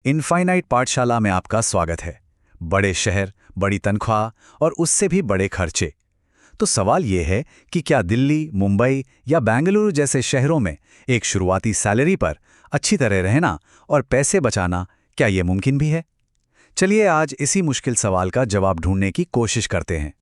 Infinite पाठशाला में आपका स्वागत है। बड़े शहर, बड़ी तनख्वाह और उससे भी बड़े खर्चे। तो सवाल ये है कि क्या दिल्ली, मुंबई या बेंगलुरु जैसे शहरों में एक शुरुआती सैलरी पर अच्छी तरह रहना और पैसे बचाना, क्या ये मुमकिन भी है? चलिए आज इसी मुश्किल सवाल का जवाब ढूंढने की कोशिश करते हैं।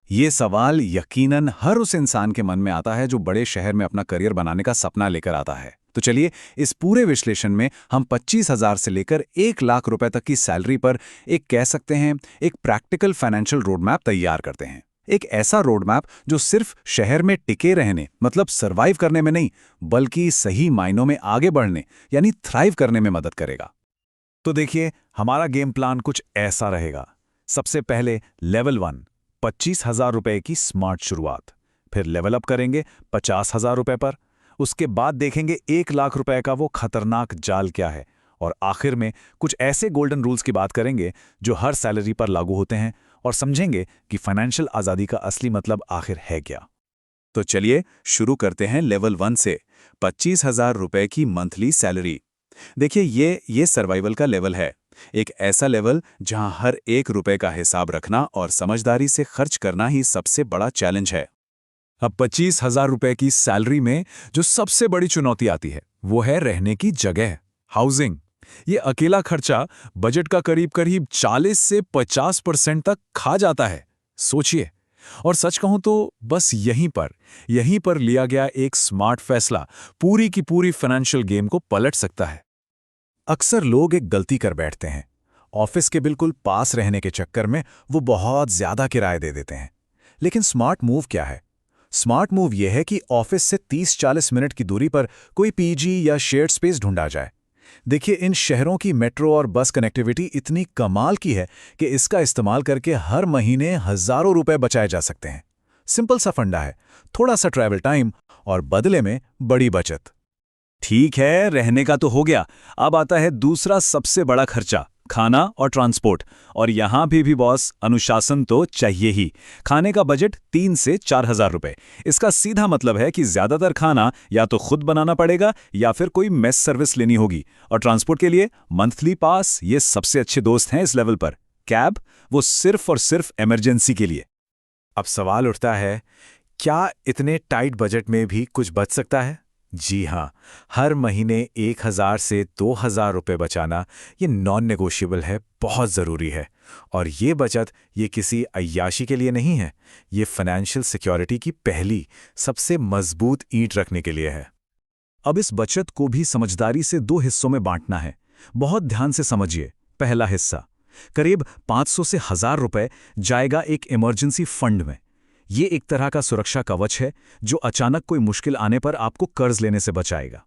ये सवाल यकीनन हर उस इंसान के मन में आता है जो बड़े शहर में अपना करियर बनाने का सपना लेकर आता है। तो चलिए इस पूरे विश्लेषण में हम 25,000 से लेकर 1 लाख रुपए तक की सैलरी पर एक कह सकते हैं एक प्रैक्टिकल फाइनेंशियल रोडमैप तैयार करते हैं। एक ऐसा रोडमैप जो सिर्फ शहर में टिके रहने मतलब सर्वाइव करने में नहीं, बल्कि सही मायनों में आगे बढ़ने यानी थ्राइव करने में मदद करेगा। तो देखिए हमारा गेम प्लान कुछ ऐसा रहेगा। सबसे पहले लेवल 1 25,000 रुपए की स्मार्ट शुरुआत, फिर लेवल अप करेंगे 50,000 रुपए पर। उसके बाद देखेंगे 1 लाख रुपए का वो खतरनाक जाल क्या है, और आखिर में कुछ ऐसे गोल्डन रूल्स की बात करेंगे जो हर सैलरी पर लागू होते हैं, और समझेंगे कि फाइनेंशियल आज़ादी का असली मतलब आखिर है क्या। तो चलिए शुरू करते हैं लेवल 1 से। 25,000 रुपए की मंथली सैलरी। देखिए ये सर्वाइवल का लेवल है। एक ऐसा लेवल जहां हर 1 रुपए का हिसाब रखना और समझदारी से खर्च करना ही सबसे बड़ा चैलेंज है। अब 25,000 रुपए की सैलरी में जो सबसे बड़ी चुनौती आती है वो है रहने की जगह, हाउसिंग। ये अकेला खर्चा बजट का करीब करीब 40 से 50% तक खा जाता है। सोचिए। और सच कहूं तो बस यहीं पर लिया गया एक स्मार्ट फैसला पूरी की पूरी फाइनेंशियल गेम को पलट सकता है। अक्सर लोग एक गलती कर बैठते हैं। ऑफिस के बिल्कुल पास रहने के चक्कर में वो बहुत ज्यादा किराया दे देते हैं। लेकिन स्मार्ट मूव क्या है? स्मार्ट मूव यह है कि ऑफिस से 30-40 मिनट की दूरी पर कोई पीजी या शेयर्ड स्पेस ढूंढा जाए। देखिए इन शहरों की मेट्रो और बस कनेक्टिविटी इतनी कमाल की है कि इसका इस्तेमाल करके हर महीने हजारों रुपए बचाए जा सकते हैं। सिंपल सा फंडा है, थोड़ा सा ट्रैवल टाइम और बदले में बड़ी बचत। ठीक है, रहने का तो हो गया। अब आता है दूसरा सबसे बड़ा खर्चा, खाना और ट्रांसपोर्ट। और यहां भी बॉस अनुशासन तो चाहिए ही। खाने का बजट 3 से 4,000 रुपए। इसका सीधा मतलब है कि ज्यादातर खाना या तो खुद बनाना पड़ेगा या फिर कोई मेस सर्विस लेनी होगी। और ट्रांसपोर्ट के लिए मंथली पास ये सबसे अच्छे दोस्त हैं इस लेवल पर। कैब वो सिर्फ और सिर्फ इमरजेंसी के लिए। अब सवाल उठता है, क्या इतने टाइट बजट में भी कुछ बच सकता है? जी हाँ, हर महीने 1,000 से 2,000 रुपए बचाना ये नॉन नेगोशिएबल है, बहुत ज़रूरी है। और ये बचत ये किसी अय्याशी के लिए नहीं है, ये फाइनेंशियल सिक्योरिटी की पहली सबसे मजबूत ईंट रखने के लिए है। अब इस बचत को भी समझदारी से 2 हिस्सों में बांटना है। बहुत ध्यान से समझिए। पहला हिस्सा करीब 500 से 1,000 रुपए जाएगा एक इमरजेंसी फंड में। ये एक तरह का सुरक्षा कवच है जो अचानक कोई मुश्किल आने पर आपको कर्ज लेने से बचाएगा।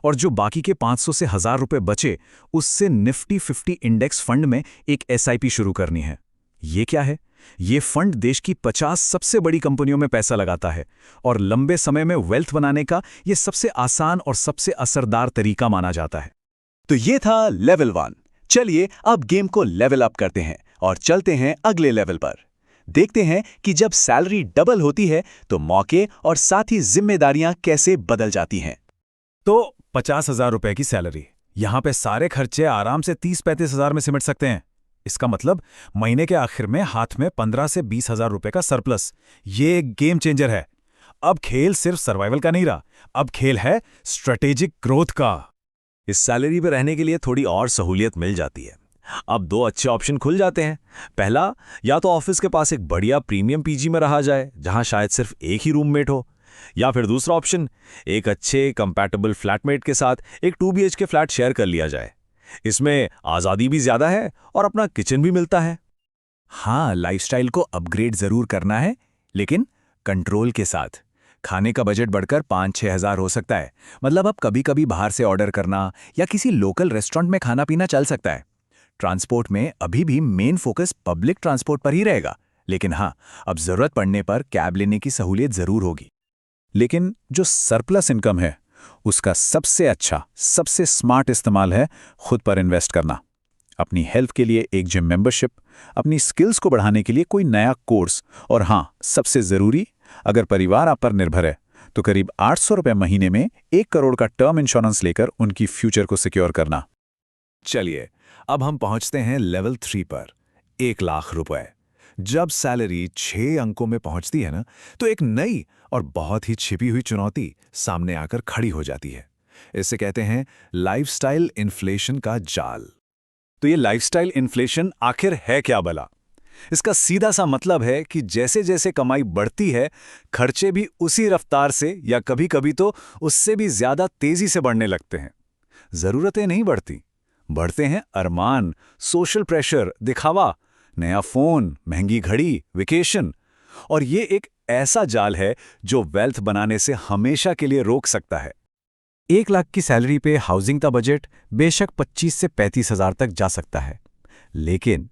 और जो बाकी के 500 से 1,000 रुपए बचे, उससे निफ्टी 50 इंडेक्स फंड में एक एसआईपी शुरू करनी है। ये क्या है? ये फंड देश की 50 सबसे बड़ी कंपनियों में पैसा लगाता है और लंबे समय में वेल्थ बनाने का ये सबसे आसान और सबसे असरदार तरीका माना जाता है। तो ये था लेवल 1। चलिए अब गेम को लेवल अप करते हैं और चलते हैं अगले लेवल पर। देखते हैं कि जब सैलरी डबल होती है तो मौके और साथ ही जिम्मेदारियां कैसे बदल जाती हैं। तो 50,000 रुपए की सैलरी, यहां पे सारे खर्चे आराम से 30-35 हजार में सिमट सकते हैं। इसका मतलब महीने के आखिर में हाथ में 15 से 20,000 रुपए का सरप्लस। ये एक गेम चेंजर है। अब खेल सिर्फ सर्वाइवल का नहीं रहा, अब खेल है स्ट्रेटेजिक ग्रोथ का। इस सैलरी पर रहने के लिए थोड़ी और सहूलियत मिल जाती है। अब 2 अच्छे ऑप्शन खुल जाते हैं। पहला, या तो ऑफिस के पास एक बढ़िया प्रीमियम पीजी में रहा जाए जहां शायद सिर्फ एक ही रूममेट हो, या फिर दूसरा ऑप्शन एक अच्छे कंपैटिबल फ्लैटमेट के साथ एक 2 BHK फ्लैट शेयर कर लिया जाए। इसमें आज़ादी भी ज्यादा है और अपना किचन भी मिलता है। हाँ, लाइफस्टाइल को अपग्रेड जरूर करना है, लेकिन कंट्रोल के साथ। खाने का बजट बढ़कर 5-6 हज़ार हो सकता है। मतलब अब कभी कभी बाहर से ऑर्डर करना या किसी लोकल रेस्टोरेंट में खाना पीना चल सकता है। ट्रांसपोर्ट में अभी भी मेन फोकस पब्लिक ट्रांसपोर्ट पर ही रहेगा, लेकिन हाँ, अब जरूरत पड़ने पर कैब लेने की सहूलियत जरूर होगी। लेकिन जो सरप्लस इनकम है उसका सबसे अच्छा, सबसे स्मार्ट इस्तेमाल है खुद पर इन्वेस्ट करना। अपनी हेल्थ के लिए एक जिम मेंबरशिप, अपनी स्किल्स को बढ़ाने के लिए कोई नया कोर्स, और हाँ, सबसे जरूरी, अगर परिवार आप पर निर्भर है तो करीब 800 रुपए महीने में 1 करोड़ का टर्म इंश्योरेंस लेकर उनकी फ्यूचर को सिक्योर करना। चलिए, अब हम पहुंचते हैं लेवल 3 पर, 1 लाख रुपए। जब सैलरी 6 अंकों में पहुंचती है ना, तो एक नई और बहुत ही छिपी हुई चुनौती सामने आकर खड़ी हो जाती है। इसे कहते हैं लाइफस्टाइल इन्फ्लेशन का जाल। तो ये लाइफस्टाइल इन्फ्लेशन आखिर है क्या भला? इसका सीधा सा मतलब है कि जैसे जैसे कमाई बढ़ती है, खर्चे भी उसी रफ्तार से या कभी-कभी तो उससे भी ज्यादा तेजी से बढ़ने लगते हैं। जरूरतें नहीं बढ़ती, बढ़ते हैं अरमान, सोशल प्रेशर, दिखावा, नया फोन, महंगी घड़ी, वेकेशन। और ये एक ऐसा जाल है जो वेल्थ बनाने से हमेशा के लिए रोक सकता है। 1 लाख की सैलरी पे हाउसिंग का बजट बेशक 25 से 35 हज़ार तक जा सकता है, लेकिन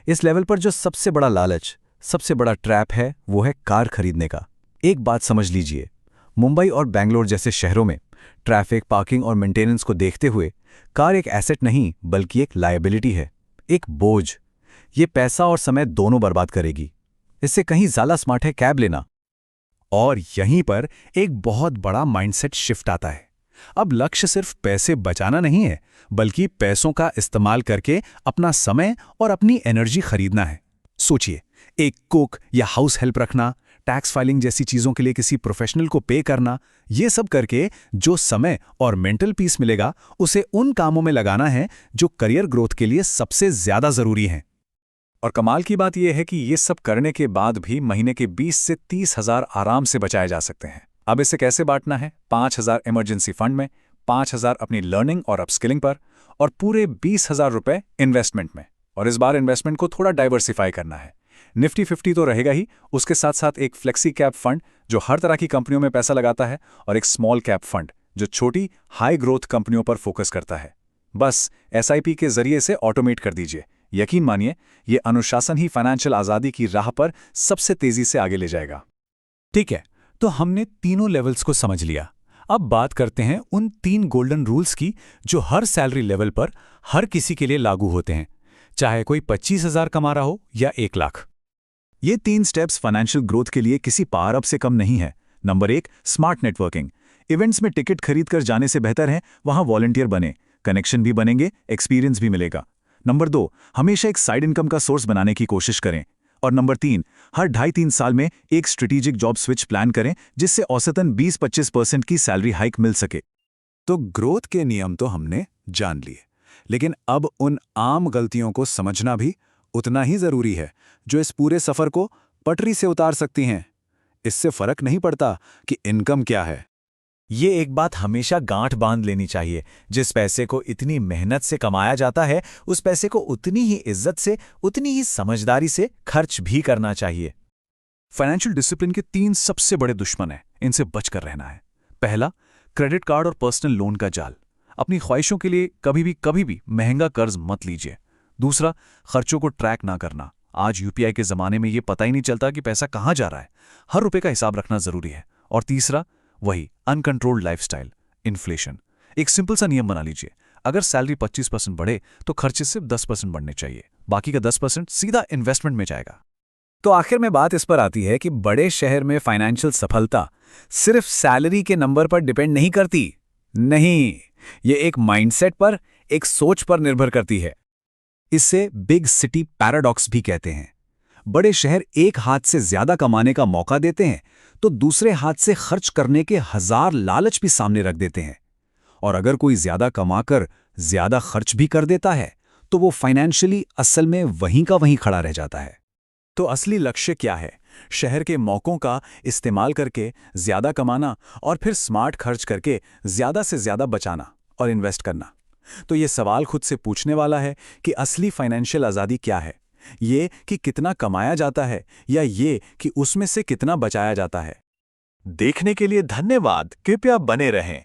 इस लेवल पर जो सबसे बड़ा लालच, सबसे बड़ा ट्रैप है, वो है कार खरीदने का। एक बात समझ लीजिए, मुंबई और बेंगलोर जैसे शहरों में ट्रैफिक, पार्किंग और मेंटेनेंस को देखते हुए कार एक एसेट नहीं बल्कि एक लायबिलिटी है, एक बोझ। ये पैसा और समय दोनों बर्बाद करेगी। इससे कहीं ज़्यादा स्मार्ट है कैब लेना। और यहीं पर एक बहुत बड़ा माइंडसेट शिफ्ट आता है। अब लक्ष्य सिर्फ पैसे बचाना नहीं है, बल्कि पैसों का इस्तेमाल करके अपना समय और अपनी एनर्जी खरीदना है। सोचिए, एक कुक या हाउस हेल्प रखना, टैक्स फाइलिंग जैसी चीजों के लिए किसी प्रोफेशनल को पे करना, ये सब करके जो समय और मेंटल पीस मिलेगा, उसे उन कामों में लगाना है जो करियर ग्रोथ के लिए सबसे ज्यादा जरूरी हैं। और कमाल की बात यह है कि ये सब करने के बाद भी महीने के 20 से 30 हज़ार आराम से बचाए जा सकते हैं। अब इसे कैसे बांटना है? 5,000 इमरजेंसी फंड में, 5,000 अपनी लर्निंग और अपस्किलिंग पर, और पूरे 20,000 रुपए इन्वेस्टमेंट में। और इस बार इन्वेस्टमेंट को थोड़ा डाइवर्सिफाई करना है। निफ्टी 50 तो रहेगा ही, उसके साथ साथ एक फ्लेक्सी कैप फंड जो हर तरह की कंपनियों में पैसा लगाता है, और एक स्मॉल कैप फंड जो छोटी हाई ग्रोथ कंपनियों पर फोकस करता है। बस एसआईपी के जरिए से ऑटोमेट कर दीजिए। यकीन मानिए, ये अनुशासन ही फाइनेंशियल आज़ादी की राह पर सबसे तेजी से आगे ले जाएगा। ठीक है, तो हमने तीनों लेवल्स को समझ लिया। अब बात करते हैं उन 3 गोल्डन रूल्स की जो हर सैलरी लेवल पर हर किसी के लिए लागू होते हैं, चाहे कोई 25,000 कमा रहा हो या 1 लाख। ये 3 स्टेप्स फाइनेंशियल ग्रोथ के लिए किसी पार अब से कम नहीं है। Number 1, smart networking. इवेंट्स में टिकट खरीद कर जाने से बेहतर है वहां वॉलंटियर बने, कनेक्शन भी बनेंगे, एक्सपीरियंस भी मिलेगा। नंबर 2, हमेशा एक साइड इनकम का सोर्स बनाने की कोशिश करें। और नंबर 3, हर 2.5-3 साल में एक स्ट्रेटेजिक जॉब स्विच प्लान करें जिससे औसतन 20-25% की सैलरी हाइक मिल सके। तो ग्रोथ के नियम तो हमने जान लिए, लेकिन अब उन आम गलतियों को समझना भी उतना ही जरूरी है जो इस पूरे सफर को पटरी से उतार सकती हैं। इससे फर्क नहीं पड़ता कि इनकम क्या है। ये एक बात हमेशा गांठ बांध लेनी चाहिए, जिस पैसे को इतनी मेहनत से कमाया जाता है, उस पैसे को उतनी ही इज्जत से, उतनी ही समझदारी से खर्च भी करना चाहिए। फाइनेंशियल डिसिप्लिन के 3 सबसे बड़े दुश्मन हैं, इनसे बचकर रहना है। पहला, क्रेडिट कार्ड और पर्सनल लोन का जाल। अपनी ख्वाहिशों के लिए कभी भी महंगा कर्ज मत लीजिए। दूसरा, खर्चों को ट्रैक ना करना। आज यूपीआई के जमाने में ये पता ही नहीं चलता कि पैसा कहाँ जा रहा है। हर रुपए का हिसाब रखना जरूरी है। और तीसरा, वही अनकंट्रोल्ड लाइफस्टाइल, इन्फ्लेशन। एक सिंपल सा नियम बना लीजिए, अगर सैलरी 25% बढ़े तो खर्चे सिर्फ 10% बढ़ने चाहिए, बाकी का 10% सीधा इन्वेस्टमेंट में जाएगा। तो आखिर में बात इस पर आती है कि बड़े शहर में फाइनेंशियल सफलता सिर्फ सैलरी के नंबर पर डिपेंड नहीं करती। नहीं, ये एक माइंडसेट पर, एक सोच पर निर्भर करती है। इसे बिग सिटी पैराडॉक्स भी कहते हैं। बड़े शहर एक हाथ से ज्यादा कमाने का मौका देते हैं तो दूसरे हाथ से खर्च करने के 1000 लालच भी सामने रख देते हैं। और अगर कोई ज्यादा कमाकर ज्यादा खर्च भी कर देता है तो वो फाइनेंशियली असल में वहीं का वहीं खड़ा रह जाता है। तो असली लक्ष्य क्या है? शहर के मौकों का इस्तेमाल करके ज्यादा कमाना और फिर स्मार्ट खर्च करके ज्यादा से ज्यादा बचाना और इन्वेस्ट करना। तो ये सवाल खुद से पूछने वाला है कि असली फाइनेंशियल आज़ादी क्या है? ये कि कितना कमाया जाता है या ये कि उसमें से कितना बचाया जाता है? देखने के लिए धन्यवाद। कृपया बने रहें।